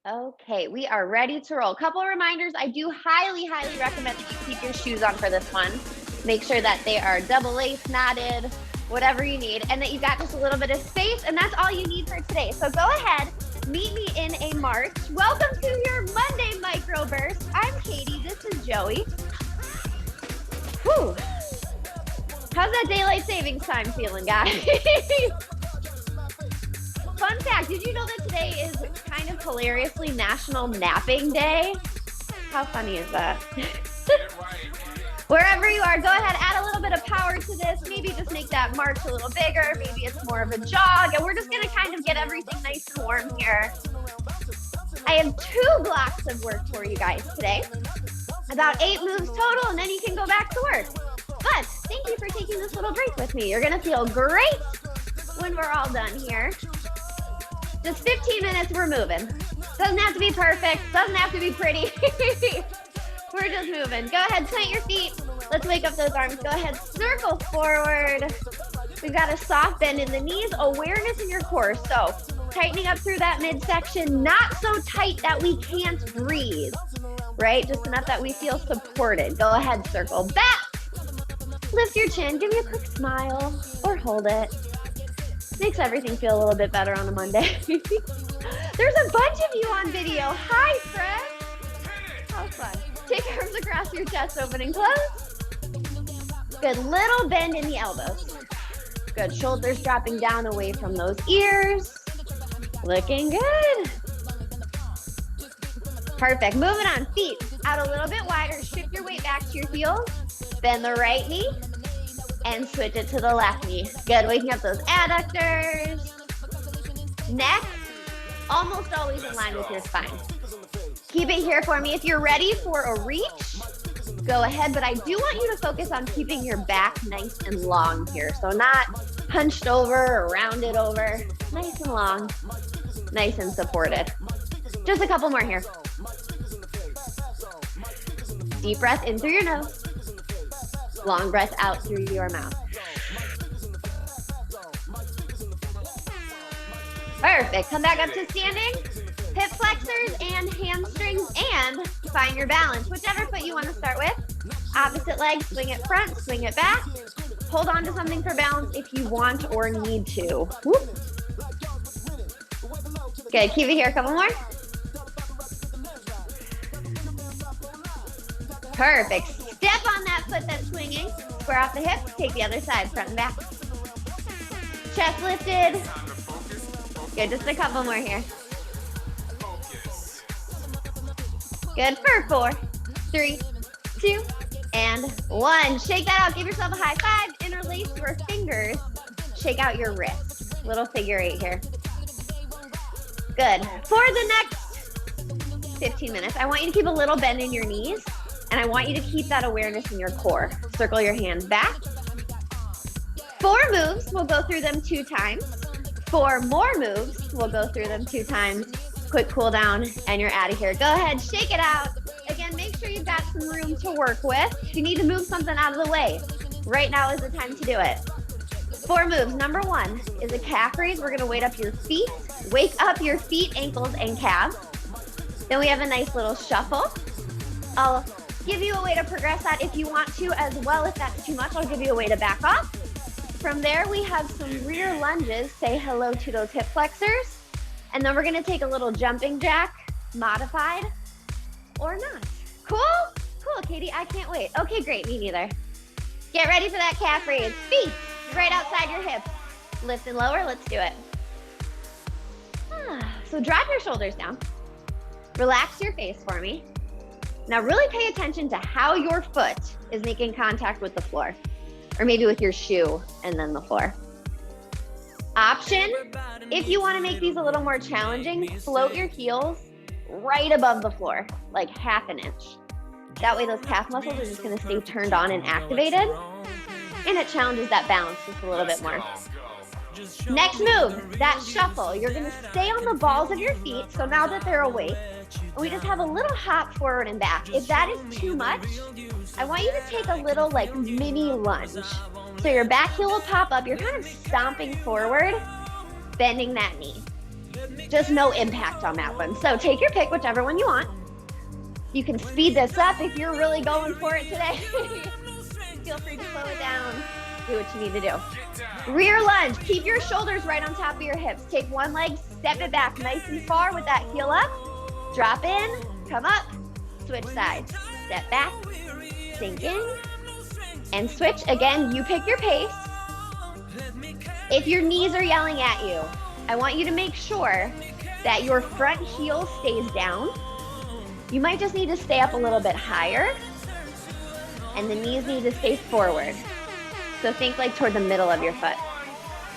Okay, we are ready to roll. Couple reminders. I do highly, highly recommend that you keep your shoes on for this one. Make sure that they are double lace, knotted, whatever you need, and that you got just a little bit of space, and that's all you need for today. So go ahead, meet me in a march. Welcome to your Monday Microburst. I'm Katie, this is Joey. Whew. How's that daylight savings time feeling, guys? Fun fact, did you know that today is kind of hilariously National Napping Day? How funny is that? Wherever you are, go ahead, add a little bit of power to this. Maybe just make that march a little bigger. Maybe it's more of a jog. And we're just going to kind of get everything nice and warm here. I have 2 blocks of work for you guys today. About 8 moves total, and then you can go back to work. But thank you for taking this little break with me. You're going to feel great when we're all done here. Just 15 minutes, we're moving. Doesn't have to be perfect, doesn't have to be pretty. We're just moving. Go ahead, plant your feet. Let's wake up those arms. Go ahead, circle forward. We've got a soft bend in the knees, awareness in your core. So tightening up through that midsection, not so tight that we can't breathe, right? Just enough that we feel supported. Go ahead, circle back. Lift your chin, give me a quick smile or hold it. Makes everything feel a little bit better on a Monday. There's a bunch of you on video. Hi, Fred. How fun. Take arms across your chest, open and close. Good, little bend in the elbows. Good, shoulders dropping down away from those ears. Looking good. Perfect, moving on, feet out a little bit wider. Shift your weight back to your heels. Bend the right knee. And switch it to the left knee. Good, waking up those adductors. Neck, almost always in line with your spine. Keep it here for me. If you're ready for a reach, go ahead, but I do want you to focus on keeping your back nice and long here. So not hunched over or rounded over. Nice and long, nice and supported. Just a couple more here. Deep breath in through your nose. Long breath out through your mouth. Perfect. Come back up to standing. Hip flexors and hamstrings, and find your balance. Whichever foot you want to start with. Opposite leg, swing it front, swing it back. Hold on to something for balance if you want or need to. Whoop. Good. Keep it here. A couple more. Perfect. Step on that foot that's swinging. Square off the hips. Take the other side, front and back. Chest lifted. Good, just a couple more here. Good for 4, 3, 2, and 1. Shake that out. Give yourself a high five. Interlace your fingers. Shake out your wrist. Little figure 8 here. Good. For the next 15 minutes, I want you to keep a little bend in your knees. And I want you to keep that awareness in your core. Circle your hands back. 4 moves, we'll go through them 2 times. 4 more moves, we'll go through them 2 times. Quick cool down, and you're out of here. Go ahead, shake it out. Again, make sure you've got some room to work with. If you need to move something out of the way, right now is the time to do it. 4 moves. Number 1 is a calf raise. We're gonna wake up your feet, ankles, and calves. Then we have a nice little shuffle. I'll give you a way to progress that if you want to as well. If that's too much, I'll give you a way to back off. From there, we have some rear lunges. Say hello to those hip flexors. And then we're gonna take a little jumping jack, modified or not. Cool? Cool, Katie, I can't wait. Okay, great, me neither. Get ready for that calf raise. Feet right outside your hips. Lift and lower, let's do it. So drop your shoulders down. Relax your face for me. Now really pay attention to how your foot is making contact with the floor, or maybe with your shoe and then the floor. Option, if you want to make these a little more challenging, float your heels right above the floor, like ½ an inch. That way those calf muscles are just going to stay turned on and activated, and it challenges that balance just a little bit more. Next move, that shuffle. You're going to stay on the balls of your feet, so now that they're awake, we just have a little hop forward and back. If that is too much, I want you to take a little like mini lunge. So your back heel will pop up. You're kind of stomping forward, bending that knee. Just no impact on that one. So take your pick, whichever one you want. You can speed this up if you're really going for it today. Feel free to slow it down. Do what you need to do. Rear lunge. Keep your shoulders right on top of your hips. Take one leg, step it back nice and far with that heel up. Drop in, come up, switch sides. Step back, sink in, and switch. Again, you pick your pace. If your knees are yelling at you, I want you to make sure that your front heel stays down. You might just need to stay up a little bit higher, and the knees need to stay forward. So think like toward the middle of your foot.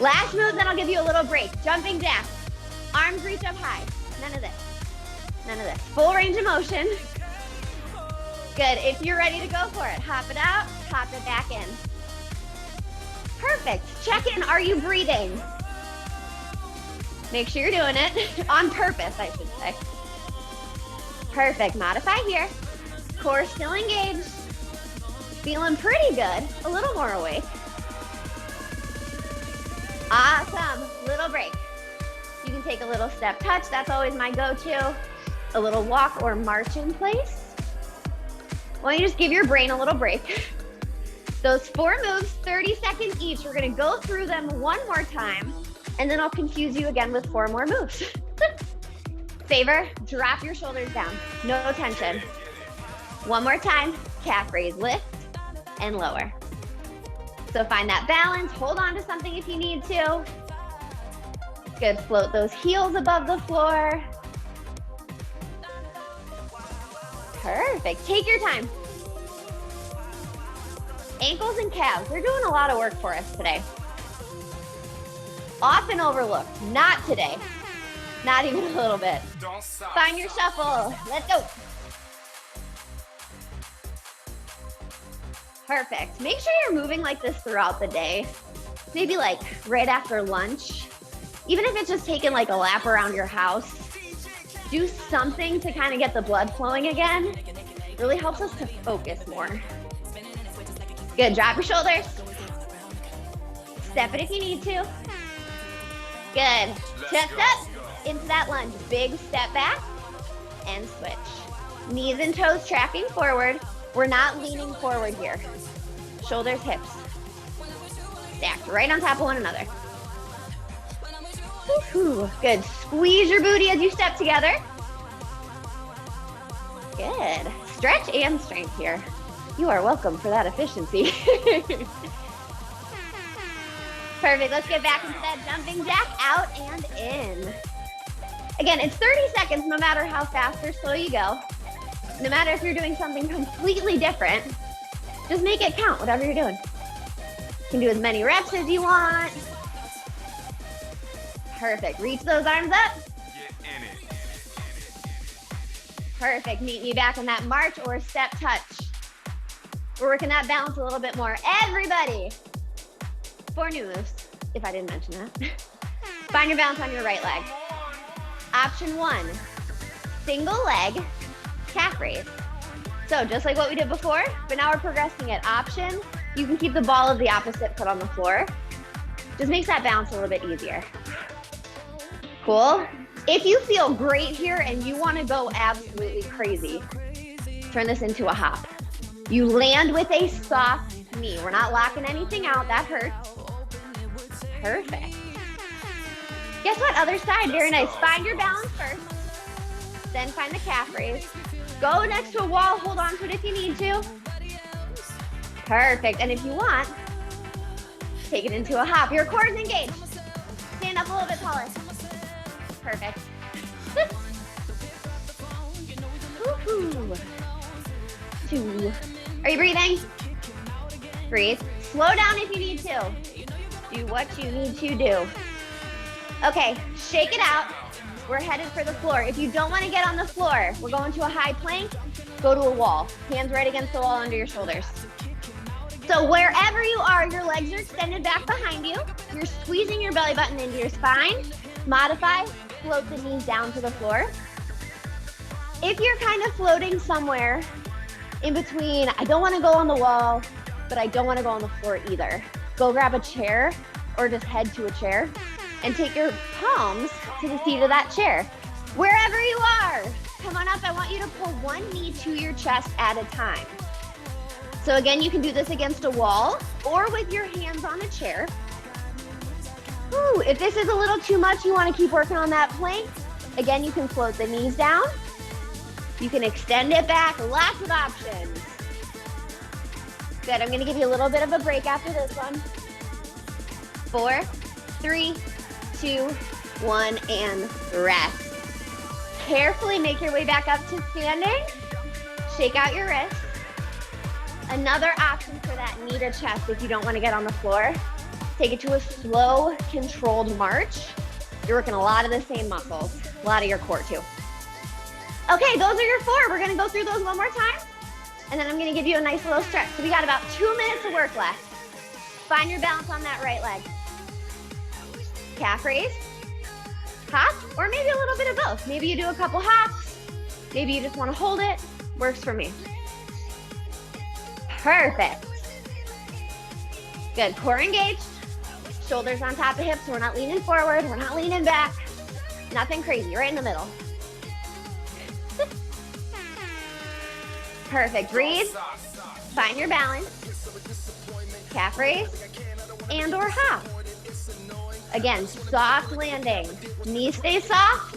Last move, then I'll give you a little break. Jumping jack. Arms reach up high. None of this. None of this. Full range of motion. Good. If you're ready to go for it, hop it out, hop it back in. Perfect. Check in. Are you breathing? Make sure you're doing it on purpose, I should say. Perfect. Modify here. Core still engaged. Feeling pretty good. A little more awake. Awesome. Little break. You can take a little step touch. That's always my go-to. A little walk or march in place. Why don't you just give your brain a little break? Those 4 moves, 30 seconds each. We're going to go through them one more time, and then I'll confuse you again with 4 more moves. Favor, drop your shoulders down. No tension. One more time. Calf raise, lift, and lower. So find that balance. Hold on to something if you need to. Good. Float those heels above the floor. Perfect. Take your time. Ankles and calves. They're doing a lot of work for us today. Often overlooked. Not today. Not even a little bit. Find your shuffle. Let's go. Perfect. Make sure you're moving like this throughout the day. Maybe like right after lunch. Even if it's just taking like a lap around your house. Do something to kind of get the blood flowing again. Really helps us to focus more. Good. Drop your shoulders. Step it if you need to. Good. Chest up into that lunge. Big step back and switch. Knees and toes tracking forward. We're not leaning forward here. Shoulders, hips. Stacked right on top of one another. Woo-hoo. Good. Squeeze your booty as you step together. Good. Stretch and strength here. You are welcome for that efficiency. Perfect. Let's get back into that jumping jack. Out and in. Again, it's 30 seconds no matter how fast or slow you go. No matter if you're doing something completely different, just make it count, whatever you're doing. You can do as many reps as you want. Perfect. Reach those arms up. Get in it. Perfect. Meet me back in that march or step touch. We're working that balance a little bit more. Everybody. 4 new moves, if I didn't mention that. Find your balance on your right leg. Option 1, single leg, calf raise. So just like what we did before, but now we're progressing it. Option, you can keep the ball of the opposite foot on the floor. Just makes that balance a little bit easier. Cool. If you feel great here and you want to go absolutely crazy, turn this into a hop. You land with a soft knee. We're not locking anything out. That hurts. Perfect. Guess what? Other side. Very nice. Find your balance first. Then find the calf raise. Go next to a wall. Hold on to it if you need to. Perfect. And if you want, take it into a hop. Your core is engaged. Stand up a little bit taller. Perfect. Woo-hoo. 2. Are you breathing? Breathe. Slow down if you need to. Do what you need to do. Okay, shake it out. We're headed for the floor. If you don't want to get on the floor, we're going to a high plank. Go to a wall. Hands right against the wall under your shoulders. So wherever you are, your legs are extended back behind you. You're squeezing your belly button into your spine. Modify, float the knees down to the floor. If you're kind of floating somewhere in between, I don't want to go on the wall, but I don't want to go on the floor either. Go grab a chair or just head to a chair. and take your palms to the seat of that chair. Wherever you are, come on up. I want you to pull one knee to your chest at a time. So again, you can do this against a wall or with your hands on a chair. Whew, if this is a little too much, you want to keep working on that plank. Again, you can float the knees down. You can extend it back, lots of options. Good, I'm gonna give you a little bit of a break after this one. 4, 3, 2, 1, and rest. Carefully make your way back up to standing. Shake out your wrists. Another option for that knee to chest if you don't want to get on the floor. Take it to a slow, controlled march. You're working a lot of the same muscles, a lot of your core too. Okay, those are your 4. We're gonna go through those one more time, and then I'm gonna give you a nice little stretch. So we got about 2 minutes of work left. Find your balance on that right leg. Calf raise, hop, or maybe a little bit of both. Maybe you do a couple hops. Maybe you just wanna hold it. Works for me. Perfect. Good, core engaged. Shoulders on top of hips. We're not leaning forward. We're not leaning back. Nothing crazy, right in the middle. Perfect, breathe. Find your balance. Calf raise and or hop. Again, soft landing. Knees stay soft.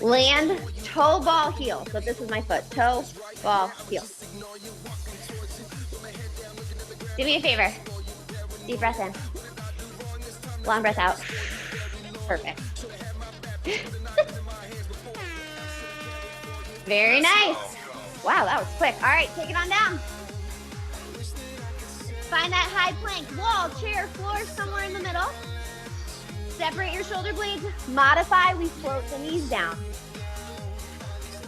Land, toe, ball, heel. So this is my foot, toe, ball, heel. Do me a favor. Deep breath in. Long breath out. Perfect. Very nice. Wow, that was quick. All right, take it on down. Find that high plank, wall, chair, floor, somewhere in the middle. Separate your shoulder blades. Modify, we float the knees down.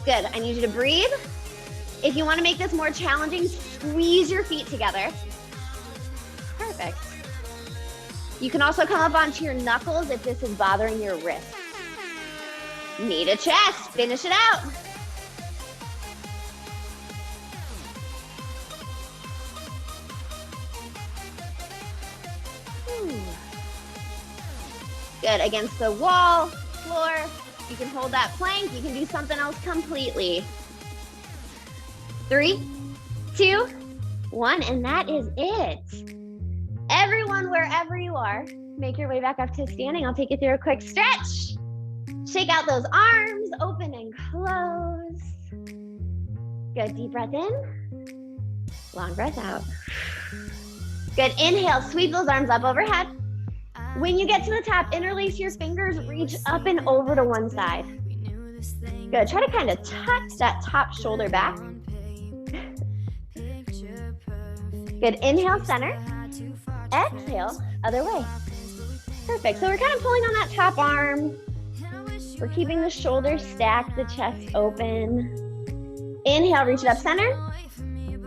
Good, I need you to breathe. If you want to make this more challenging, squeeze your feet together. Perfect. You can also come up onto your knuckles if this is bothering your wrists. Knee to chest, finish it out. Good, against the wall, floor. You can hold that plank. You can do something else completely. 3, 2, 1, and that is it. Everyone, wherever you are, make your way back up to standing. I'll take you through a quick stretch. Shake out those arms, open and close. Good, deep breath in. Long breath out. Good, inhale, sweep those arms up overhead. When you get to the top, interlace your fingers, reach up and over to one side. Good, try to kind of tuck that top shoulder back. Good, inhale, center. Exhale, other way. Perfect, so we're kind of pulling on that top arm. We're keeping the shoulders stacked, the chest open. Inhale, reach it up center.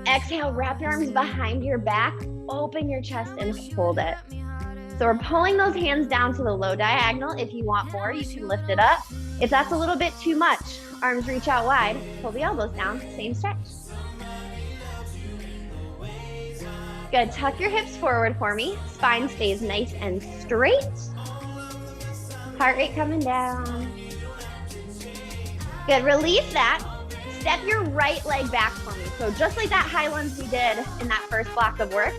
Exhale, wrap your arms behind your back, open your chest and hold it. So we're pulling those hands down to the low diagonal. If you want more, you can lift it up. If that's a little bit too much, arms reach out wide, pull the elbows down, same stretch. Good, tuck your hips forward for me. Spine stays nice and straight. Heart rate coming down. Good, release that. Step your right leg back for me. So just like that high lunge we did in that first block of work,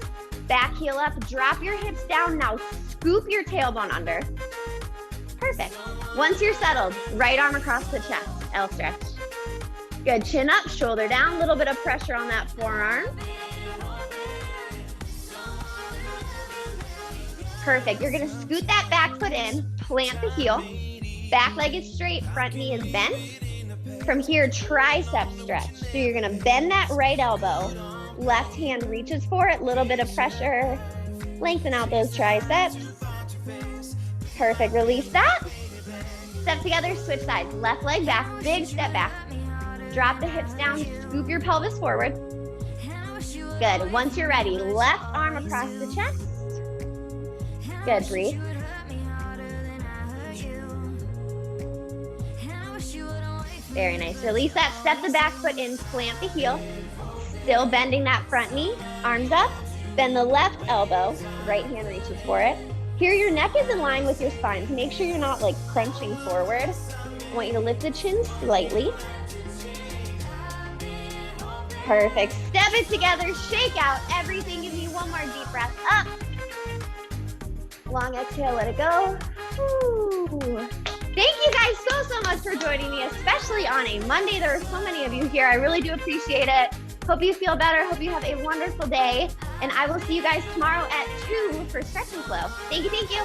back heel up, drop your hips down. Now scoop your tailbone under. Perfect. Once you're settled, right arm across the chest, L stretch. Good, chin up, shoulder down, a little bit of pressure on that forearm. Perfect, you're gonna scoot that back foot in, plant the heel, back leg is straight, front knee is bent. From here, tricep stretch. So you're gonna bend that right elbow, left hand reaches for it, little bit of pressure, lengthen out those triceps. Perfect, release that. Step together, switch sides, left leg back, big step back. Drop the hips down, scoop your pelvis forward. Good, once you're ready, left arm across the chest. Good, breathe. Very nice, release that, step the back foot in, plant the heel. Still bending that front knee, arms up. Bend the left elbow, right hand reaches for it. Here, your neck is in line with your spine. So make sure you're not like crunching forward. I want you to lift the chin slightly. Perfect. Step it together, shake out everything. Give me one more deep breath up. Long exhale, let it go. Whew. Thank you guys so much for joining me, especially on a Monday. There are so many of you here. I really do appreciate it. Hope you feel better. Hope you have a wonderful day. And I will see you guys tomorrow at 2 for Stretch and Flow. Thank you.